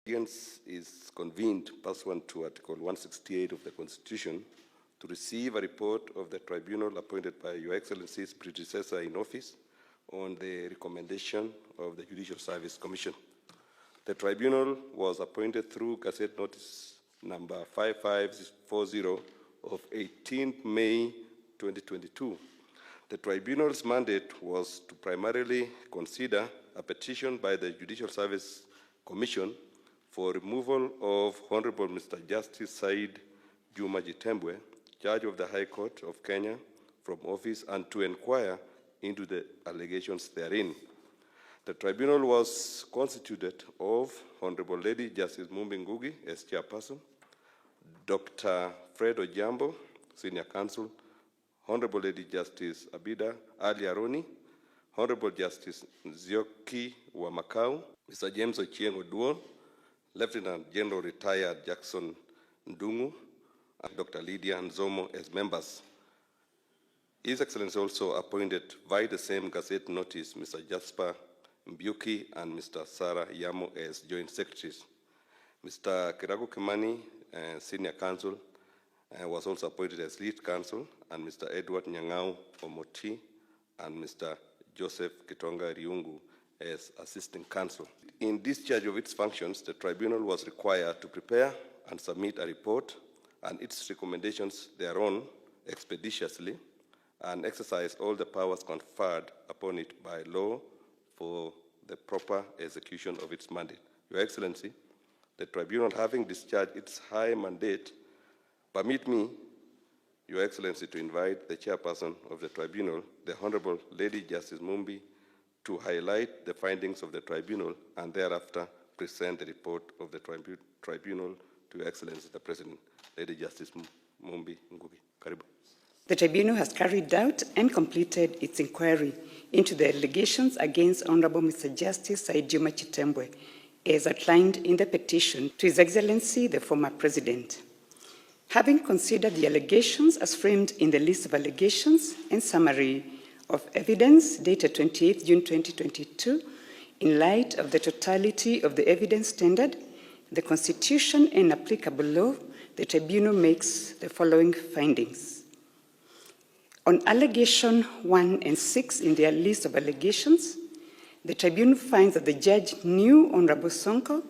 Audience is convened pursuant to Article 168 of the Constitution to receive a report of the tribunal appointed by Your Excellency's predecessor in office on the recommendation of the Judicial Service Commission. The tribunal was appointed through Gazette Notice number 5540 of 18th May 2022. The tribunal's mandate was to primarily consider a petition by the Judicial Service Commission for removal of Honorable Mr. Justice Said Juma Chitembwe, Judge of the High Court of Kenya, from office and to inquire into the allegations therein. The tribunal was constituted of Honorable Lady Justice Mumbi Ngugi as chairperson, Dr. Fred Ojambo, Senior Counsel, Honorable Lady Justice Abida Ali Aroni, Honorable Justice Nzioki Wamakau, Mr. James Ochieng Oduor, Lieutenant General Retired Jackson Ndungu, and Dr. Lydia Nzomo as members. His Excellency also appointed by the same Gazette Notice Mr. Jasper Mbuki and Mr. Sarah Yamo as joint secretaries. Mr. Kiragu Kimani, Senior Counsel, was also appointed as lead counsel, and Mr. Edward Nyang'au Omoti and Mr. Joseph Kitonga Riungu as assistant counsel. In discharge of its functions, the tribunal was required to prepare and submit a report and its recommendations thereon expeditiously and exercise all the powers conferred upon it by law for the proper execution of its mandate. Your Excellency, the tribunal, having discharged its high mandate, permit me, Your Excellency, to invite the chairperson of the tribunal, the Honorable Lady Justice Mumbi, to highlight the findings of the tribunal and thereafter present the report of the tribunal to Your Excellency, the President. Lady Justice Mumbi Ngugi. Karibu. The tribunal has carried out and completed its inquiry into the allegations against Honorable Mr. Justice Said Juma Chitembwe, as outlined in the petition to His Excellency, the former President. Having considered the allegations as framed in the list of allegations and summary of evidence dated 28 June 2022, in light of the totality of the evidence standard, the Constitution and applicable law, the tribunal makes the following findings. On allegation 1 and 6 in their list of allegations, the tribunal finds that the judge knew Honorable Sonko,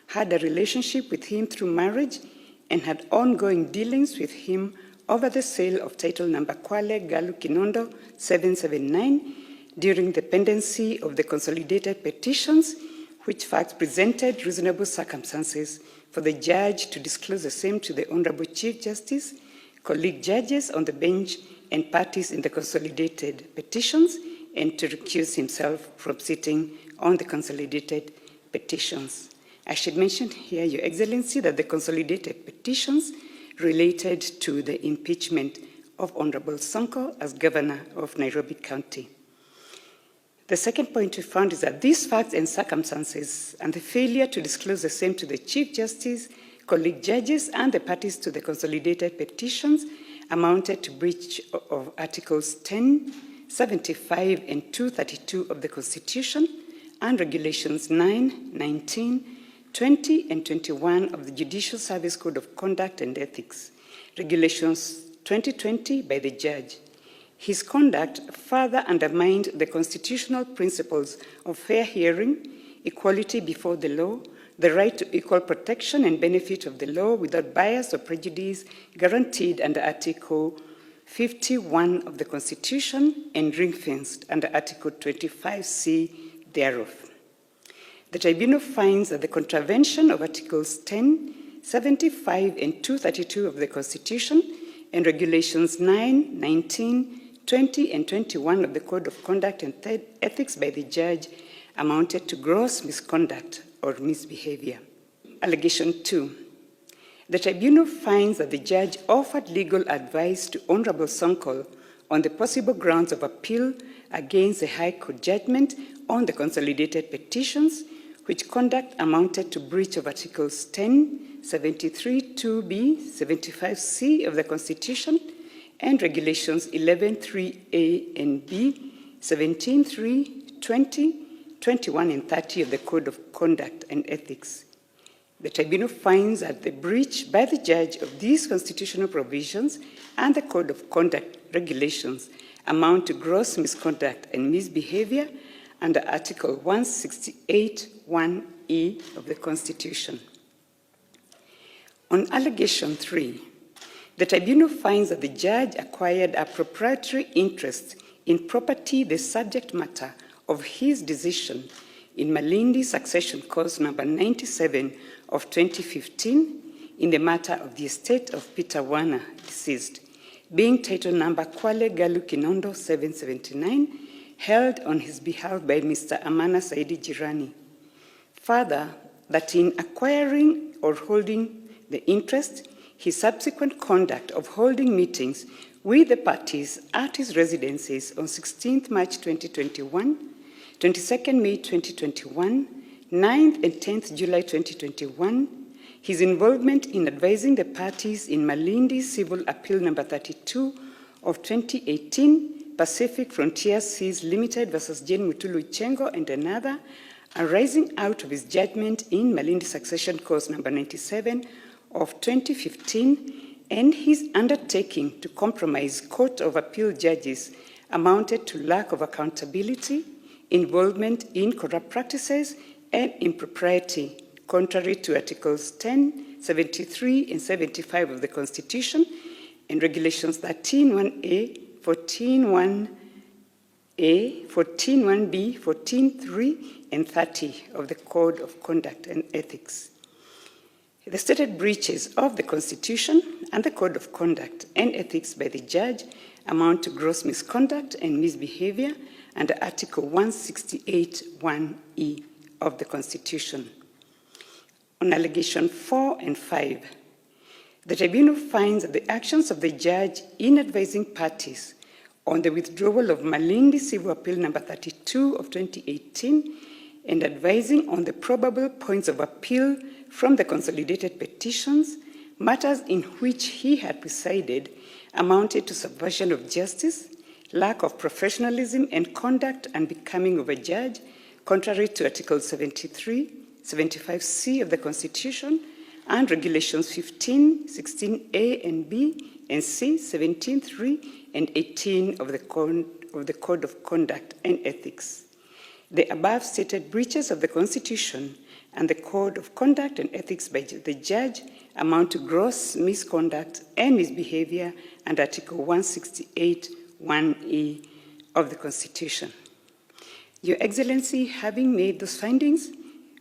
had a relationship with him through marriage, and had ongoing dealings with him over the sale of title number Kwale Galu Kinondo 779 during the pendency of the consolidated petitions, which facts presented reasonable circumstances for the judge to disclose the same to the Honorable Chief Justice, colleague judges on the bench, and parties in the consolidated petitions, and to recuse himself from sitting on the consolidated petitions. I should mention here, Your Excellency, that the consolidated petitions related to the impeachment of Honorable Sonko as Governor of Nairobi County. The second point we found is that these facts and circumstances and the failure to disclose the same to the Chief Justice, colleague judges, and the parties to the consolidated petitions amounted to breach of Articles 10, 75, and 232 of the Constitution and Regulations 9, 19, 20, and 21 of the Judicial Service Code of Conduct and Ethics, Regulations 2020 by the judge. His conduct further undermined the constitutional principles of fair hearing, equality before the law, the right to equal protection and benefit of the law without bias or prejudice guaranteed under Article 51 of the Constitution and ring-fenced under Article 25C thereof. The tribunal finds that the contravention of Articles 10, 75, and 232 of the Constitution and Regulations 9, 19, 20, and 21 of the Code of Conduct and Ethics by the judge amounted to gross misconduct or misbehavior. Allegation 2. The tribunal finds that the judge offered legal advice to Honorable Sonko on the possible grounds of appeal against the High Court judgment on the consolidated petitions, which conduct amounted to breach of Articles 10, 73, 2B, 75C of the Constitution and Regulations 11.3A and B, 17.3, 20, 21, and 30 of the Code of Conduct and Ethics. The tribunal finds that the breach by the judge of these constitutional provisions and the Code of Conduct regulations amount to gross misconduct and misbehavior under Article 168(1)(e) of the Constitution. On allegation 3, the tribunal finds that the judge acquired a proprietary interest in property, the subject matter of his decision in Malindi Succession Cause number 97 of 2015 in the matter of the estate of Peter Warner, deceased, being title number Kwale Galu Kinondo 779, held on his behalf by Mr. Amana Saidi Jirani. Further, that in acquiring or holding the interest, his subsequent conduct of holding meetings with the parties at his residences on 16th March 2021, 22nd May 2021, 9th and 10th July 2021, his involvement in advising the parties in Malindi Civil Appeal number 32 of 2018, Pacific Frontier Seas Limited versus Jane Mutulu Chengo and another, arising out of his judgment in Malindi Succession Cause number 97 of 2015, and his undertaking to compromise Court of Appeal judges amounted to lack of accountability, involvement in corrupt practices, and impropriety, contrary to Articles 10, 73, and 75 of the Constitution, and Regulations 13(1)(a), 14(1)(a), 14(1)(b), 14(3), and 30 of the Code of Conduct and Ethics. The stated breaches of the Constitution and the Code of Conduct and Ethics by the judge amount to gross misconduct and misbehavior under Article 168(1)(e) of the Constitution. On allegation 4 and 5, the tribunal finds that the actions of the judge in advising parties on the withdrawal of Malindi Civil Appeal number 32 of 2018 and advising on the probable points of appeal from the consolidated petitions, matters in which he had presided amounted to subversion of justice, lack of professionalism and conduct unbecoming of a judge, contrary to Article 73, 75C of the Constitution, and Regulations 15, 16A and B, and C, 17.3, and 18 of the Code of Conduct and Ethics. The above stated breaches of the Constitution and the Code of Conduct and Ethics by the judge amount to gross misconduct and misbehavior under Article 168(1)(e) of the Constitution. Your Excellency, having made those findings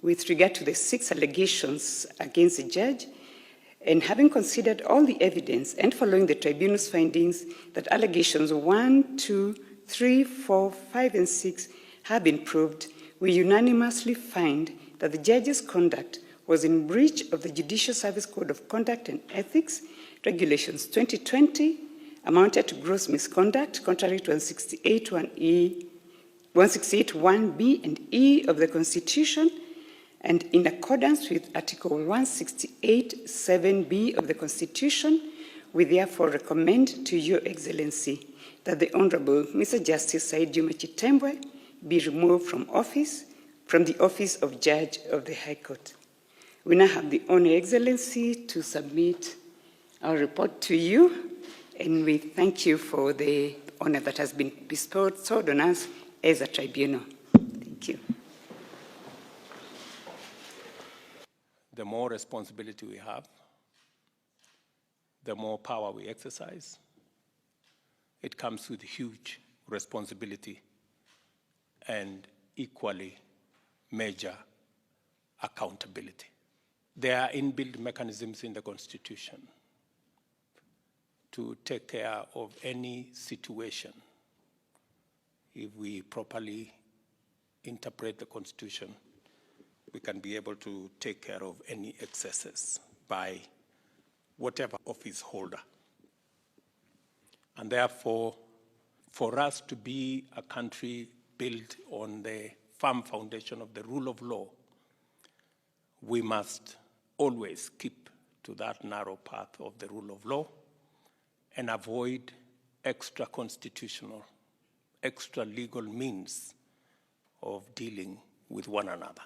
with regard to the 6 allegations against the judge, and having considered all the evidence and following the tribunal's findings that allegations 1, 2, 3, 4, 5, and 6 have been proved, we unanimously find that the judge's conduct was in breach of the Judicial Service Code of Conduct and Ethics, Regulations 2020, amounted to gross misconduct, contrary to 168(1)(e), 168(1)(b) and E of the Constitution, and in accordance with Article 168(7)(b) of the Constitution, we therefore recommend to Your Excellency that the Honorable Mr. Justice Said Juma Chitembwe be removed from the office of Judge of the High Court. We now have the honor, Excellency, to submit our report to you, and we thank you for the honor that has been bestowed on us as a tribunal. Thank you. The more responsibility we have, the more power we exercise. It comes with huge responsibility and equally major accountability. There are inbuilt mechanisms in the Constitution to take care of any situation. If we properly interpret the Constitution, we can be able to take care of any excesses by whatever office holder. And therefore, for us to be a country built on the firm foundation of the rule of law, we must always keep to that narrow path of the rule of law and avoid extra-constitutional, extra-legal means of dealing with one another.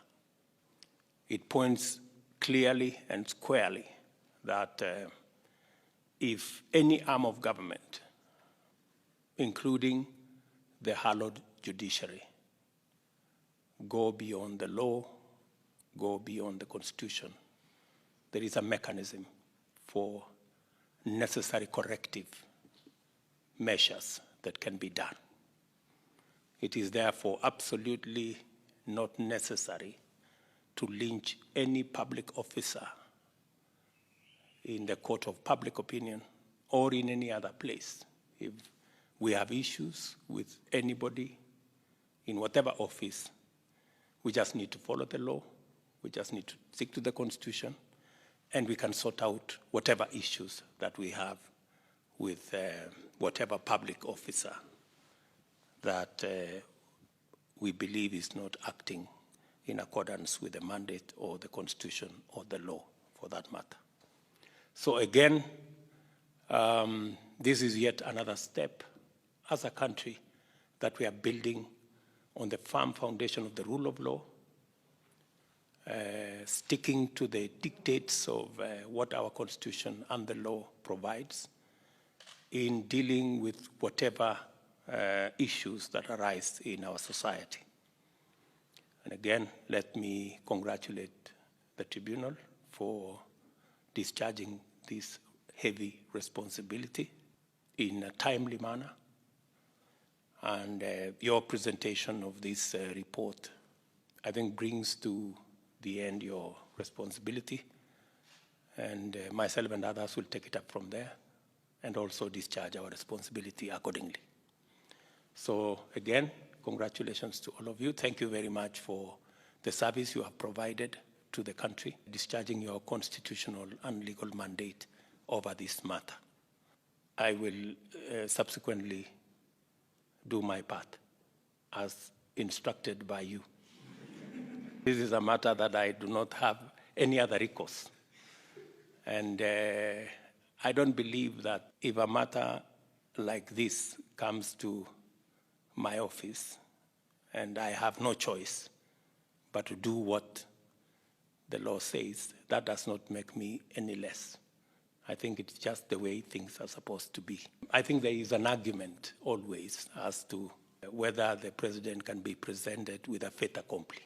It points clearly and squarely that if any arm of government, including the hallowed judiciary, go beyond the law, go beyond the Constitution, there is a mechanism for necessary corrective measures that can be done. It is therefore absolutely not necessary to lynch any public officer in the court of public opinion or in any other place. If we have issues with anybody in whatever office, we just need to follow the law, we just need to stick to the Constitution, and we can sort out whatever issues that we have with whatever public officer that we believe is not acting in accordance with the mandate or the Constitution or the law, for that matter. So again, this is yet another step as a country that we are building on the firm foundation of the rule of law, sticking to the dictates of what our Constitution and the law provides in dealing with whatever issues that arise in our society. And again, let me congratulate the tribunal for discharging this heavy responsibility in a timely manner. And your presentation of this report, I think, brings to the end your responsibility. And myself and others will take it up from there and also discharge our responsibility accordingly. So again, congratulations to all of you. Thank you very much for the service you have provided to the country, discharging your constitutional and legal mandate over this matter. I will subsequently do my part as instructed by you. This is a matter that I do not have any other recourse. And I don't believe that if a matter like this comes to my office and I have no choice but to do what the law says, that does not make me any less. I think it's just the way things are supposed to be. I think there is an argument always as to whether the president can be presented with a fait accompli.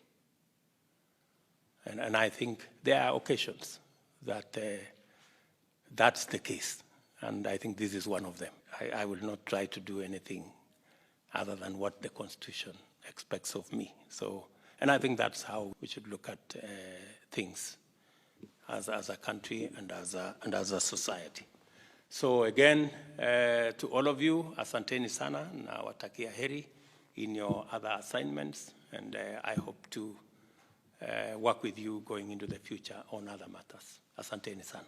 And I think there are occasions that that's the case. And I think this is one of them. I will not try to do anything other than what the Constitution expects of me. So, and I think that's how we should look at things as a country and as a society. So again, to all of you, asanteni sana, nawatakia heri in your other assignments, and I hope to work with you going into the future on other matters. Asanteni sana.